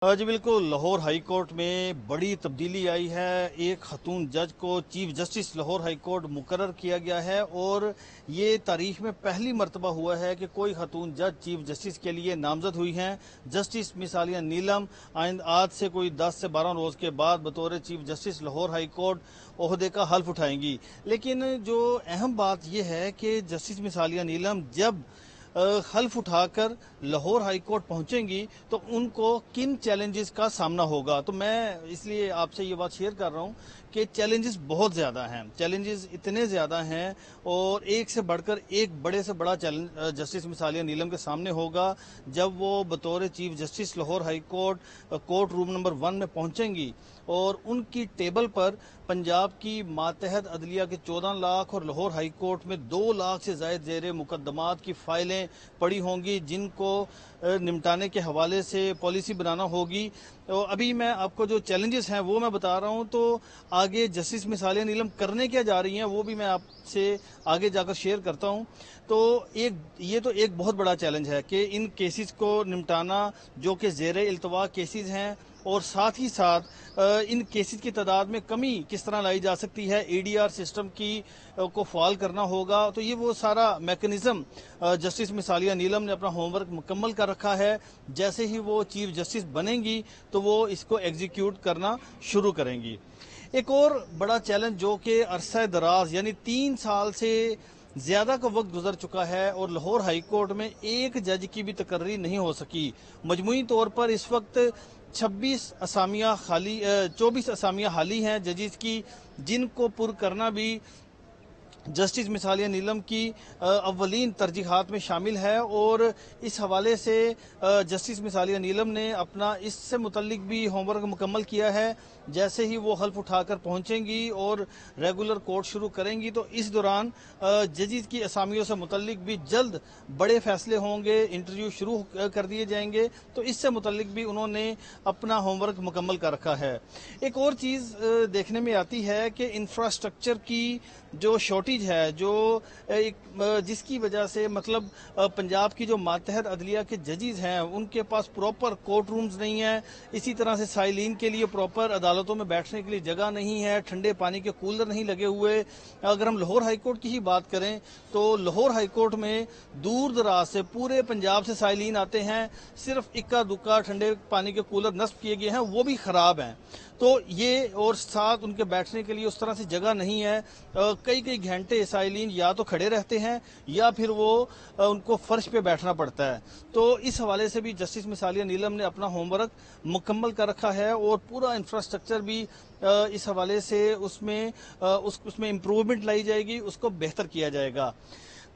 जी बिल्कुल। Lahore high court में बड़ी तब्दीली आई है। एक खातून जज को chief justice Lahore high court मुकर्रर किया गया है और ये तारीख में पहली मरतबा हुआ है कि कोई खातून जज चीफ जस्टिस के लिए नामजद हुई हैं। जस्टिस मिस आलिया नीलम आज से कोई 10 से 12 रोज़ के बाद बतौर chief justice Lahore high court ओहदे का हल्फ उठाएंगी। लेकिन जो अहम बात यह है कि जस्टिस मिस आलिया नीलम जब हल्फ उठाकर लाहौर हाई कोर्ट पहुंचेंगी तो उनको किन चैलेंजेस का सामना होगा। तो मैं इसलिए आपसे ये बात शेयर कर रहा हूं कि चैलेंजेस बहुत ज़्यादा हैं। चैलेंजेस इतने ज़्यादा हैं और एक से बढ़कर एक बड़े से बड़ा चैलेंज जस्टिस मिस आलिया नीलम के सामने होगा जब वो बतौर chief justice Lahore high court room number 1 में पहुंचेंगी और उनकी टेबल पर पंजाब की मातहत अदलिया के 14 लाख और लाहौर हाई कोर्ट में 2 लाख से ज़ायद ज़ेर मुकदमात की फाइलें पड़ी होंगी जिनको निपटाने के हवाले से पॉलिसी बनाना होगी। तो अभी मैं आपको जो चैलेंजेस हैं वो मैं बता रहा हूं, तो आगे जस्टिस मिस आलिया नीलम करने क्या जा रही हैं वो भी मैं आपसे आगे जाकर शेयर करता हूं। तो ये तो एक बहुत बड़ा चैलेंज है कि इन केसेस को निपटाना जो कि ज़ेर इल्तवा केसेस हैं और साथ ही साथ इन केसेस की तादाद में कमी किस तरह लाई जा सकती है। एडीआर सिस्टम की को फाल करना होगा। तो ये वो सारा मैकेनिज्म जस्टिस मिस आलिया नीलम ने अपना होमवर्क मुकम्मल कर रखा है। जैसे ही वो चीफ जस्टिस बनेंगी तो वो इसको एग्जीक्यूट करना शुरू करेंगी। एक और बड़ा चैलेंज जो कि अरसा दराज यानी 3 साल से ज्यादा का वक्त गुजर चुका है और लाहौर हाई कोर्ट में एक जज की भी तकर्री नहीं हो सकी। मजमूई तौर पर इस वक्त 24 असामियां खाली हैं जजिस की, जिनको पुर करना भी जस्टिस मिस आलिया नीलम की अव्वलीन तरजीहात में शामिल है। और इस हवाले से जस्टिस मिस आलिया नीलम ने अपना इससे मुतल्लिक भी होमवर्क मुकम्मल किया है। जैसे ही वो हल्फ उठाकर पहुंचेंगी और रेगुलर कोर्ट शुरू करेंगी तो इस दौरान जजिस की असामियों से मुतल्लिक भी जल्द बड़े फैसले होंगे, इंटरव्यू शुरू कर दिए जाएंगे। तो इससे मुतल्लिक भी उन्होंने अपना होमवर्क मुकम्मल कर रखा है। एक और चीज़ देखने में आती है कि इंफ्रास्ट्रक्चर की जो शॉर्टेज है, जो जिसकी वजह से मतलब पंजाब की जो मातहत अदलिया के जजेस हैं उनके पास प्रॉपर कोर्ट रूम्स नहीं है। इसी तरह से साइलिन के लिए प्रॉपर अदालतों में बैठने के लिए जगह नहीं है, ठंडे पानी के कूलर नहीं लगे हुए। अगर हम लाहौर हाई कोर्ट की ही बात करें तो लाहौर हाई कोर्ट में दूर दराज से पूरे पंजाब से साइलिन आते हैं, सिर्फ इक्का दुक्का ठंडे पानी के कूलर नस्ब किए गए हैं, वो भी खराब हैं। तो ये और साथ उनके बैठने के लिए उस तरह से जगह नहीं है। कई कई घंटे साइलिन या तो खड़े रहते हैं या फिर वो उनको फर्श पे बैठना पड़ता है। तो इस हवाले से भी जस्टिस मिस आलिया नीलम ने अपना होमवर्क मुकम्मल कर रखा है और पूरा इंफ्रास्ट्रक्चर भी इस हवाले से उसमें इम्प्रूवमेंट लाई जाएगी, उसको बेहतर किया जाएगा।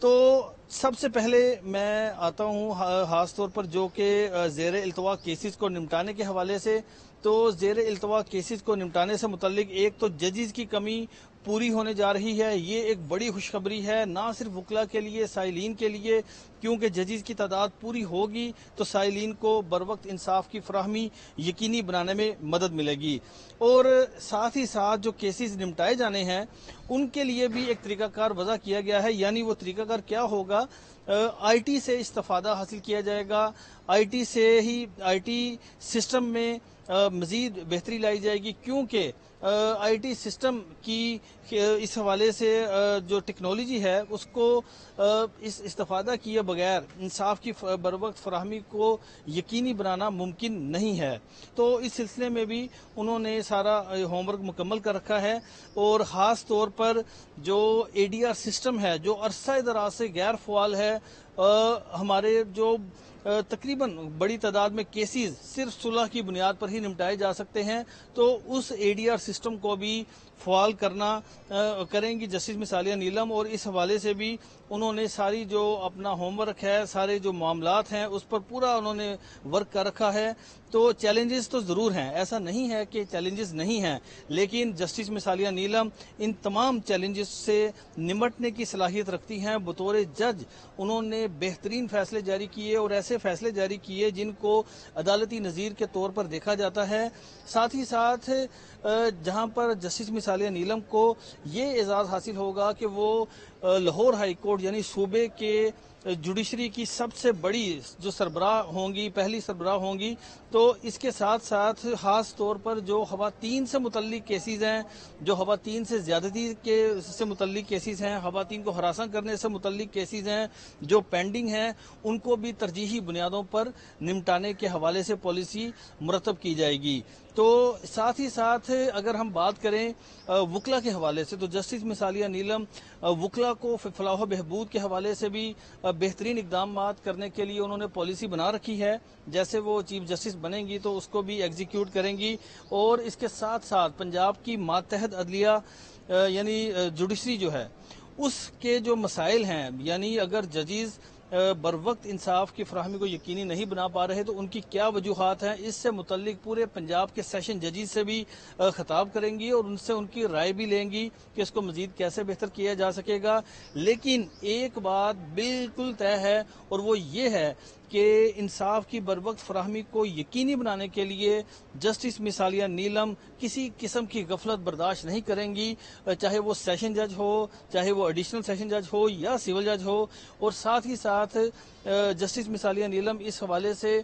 तो सबसे पहले मैं आता हूँ खास तौर पर जो कि ज़ेर इल्तवा केसेस को निपटाने के हवाले से। तो ज़ेर इल्तवा केसेस को निपटाने से मुतल्लिक एक तो जजिस की कमी पूरी होने जा रही है। ये एक बड़ी खुशखबरी है, ना सिर्फ वकला के लिए, साइलिन के लिए, क्योंकि जजिस की तादाद पूरी होगी तो साइलिन को बरवक्त इंसाफ की फराहमी यकीनी बनाने में मदद मिलेगी। और साथ ही साथ जो केसेस निपटाए जाने हैं उनके लिए भी एक तरीकाकार वज़ा किया गया है। यानी वो तरीकाकार क्या होगा, आईटी से इस्तेफादा हासिल किया जाएगा। आईटी सिस्टम में मजीद बेहतरी लाई जाएगी, क्योंकि आईटी सिस्टम की इस हवाले से जो टेक्नोलॉजी है उसको इस्तेफादा किए बगैर इंसाफ की बरवक्त फराहमी को यकीनी बनाना मुमकिन नहीं है। तो इस सिलसिले में भी उन्होंने सारा होमवर्क मुकम्मल कर रखा है। और ख़ास तौर पर जो एडीआर सिस्टम है जो अरसा दराज से गैर फ़आल है, हमारे जो तकरीबन बड़ी तादाद में केसेस सिर्फ सुलह की बुनियाद पर ही निपटाए जा सकते हैं, तो उस एडीआर सिस्टम को भी फ़आल करेंगी जस्टिस मिस आलिया नीलम। और इस हवाले से भी उन्होंने सारी जो अपना होमवर्क है, सारे जो मामलात हैं उस पर पूरा उन्होंने वर्क कर रखा है। तो चैलेंजेस तो ज़रूर हैं, ऐसा नहीं है कि चैलेंजेस नहीं हैं, लेकिन जस्टिस मिस आलिया नीलम इन तमाम चैलेंजेस से निमटने की सलाहियत रखती हैं। बतौर जज उन्होंने बेहतरीन फैसले जारी किए और ऐसे फैसले जारी किए जिनको अदालती नज़ीर के तौर पर देखा जाता है। साथ ही साथ जहां पर जस्टिस मिस आलिया नीलम को ये एजाज़ हासिल होगा कि वो लाहौर हाई कोर्ट यानी सूबे के जुडिशरी की सबसे बड़ी जो सरबराह होंगी, पहली सरबराह होंगी। तो इसके साथ साथ खास तौर पर जो खवातीन से मुतल्लिक केसेस हैं, जो खवातीन से ज्यादती के से मुतल्लिक केसेस हैं, खवातीन को हरासा करने से मुतल्लिक केसेस हैं जो पेंडिंग हैं, उनको भी तरजीही बुनियादों पर निपटाने के हवाले से पॉलिसी मुरतब की जाएगी। तो साथ ही साथ अगर हम बात करें वकला के हवाले से, तो जस्टिस मिसालिया नीलम वकला को फलाह बहबूद के हवाले से भी बेहतरीन इकदाम करने के लिए उन्होंने पॉलिसी बना रखी है। जैसे वो चीफ जस्टिस बनेंगी तो उसको भी एग्जीक्यूट करेंगी। और इसके साथ साथ पंजाब की मातहत अदलिया यानी जुडिशरी जो है उसके जो मसाइल हैं, यानी अगर जजेस बर वक्त इंसाफ की फराहमी को यकीनी नहीं बना पा रहे तो उनकी क्या वजूहात हैं, इससे मुतल्लिक पूरे पंजाब के सेशन जजेस से भी खिताब करेंगी और उनसे उनकी राय भी लेंगी कि इसको मजीद कैसे बेहतर किया जा सकेगा। लेकिन एक बात बिल्कुल तय है और वो ये है कि इंसाफ की बर वक्त फराहमी को यकीनी बनाने के लिए जस्टिस मिसालिया नीलम किसी किस्म की गफलत बर्दाश्त नहीं करेंगी, चाहे वो सेशन जज हो, चाहे वो एडिशनल सेशन जज हो या सिविल जज हो। और साथ ही साथ जस्टिस मिसालिया नीलम इस हवाले से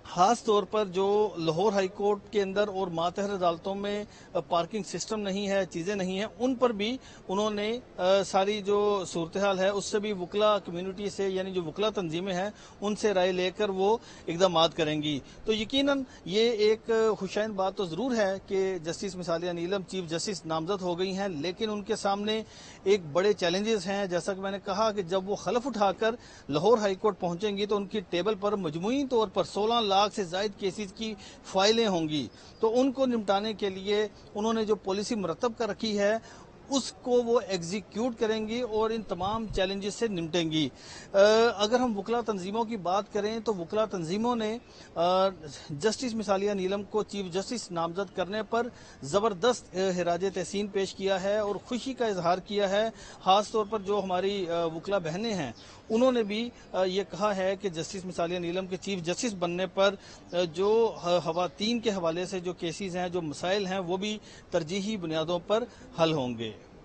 खास तौर पर जो लाहौर हाई कोर्ट के अंदर और मातहत अदालतों में पार्किंग सिस्टम नहीं है, चीज़ें नहीं हैं, उन पर भी उन्होंने सारी जो सूरत हाल है उससे भी वकला कम्युनिटी से, यानी जो वकला तंजीमें हैं उनसे राय लेकर वो इकदाम करेंगी। तो यकीनन ये एक खुशैन बात तो ज़रूर है कि जस्टिस मिसालिया नीलम चीफ जस्टिस नामजद हो गई हैं, लेकिन उनके सामने एक बड़े चैलेंजेस हैं। जैसा कि मैंने कहा कि जब वो खलफ उठाकर लाहौर हाई कोर्ट पहुंचेंगी तो उनकी टेबल पर मजमूई तौर पर 16 लाख से जायद केसेस की फाइलें होंगी। तो उनको निपटाने के लिए उन्होंने जो पॉलिसी मुरतब कर रखी है उसको वो एग्जीक्यूट करेंगी और इन तमाम चैलेंजेस से निपटेंगी। अगर हम वकला तंजीमों की बात करें तो वकला तंजीमों ने जस्टिस मिसालिया नीलम को चीफ जस्टिस नामजद करने पर ज़बरदस्त खिराज तहसीन पेश किया है और खुशी का इजहार किया है। खास तौर पर जो हमारी वकला बहनें हैं उन्होंने भी ये कहा है कि जस्टिस मिसालिया नीलम के चीफ जस्टिस बनने पर जो खवातीन के हवाले से जो केसेस हैं, जो मसाइल हैं, वो भी तरजीही बुनियादों पर हल होंगे।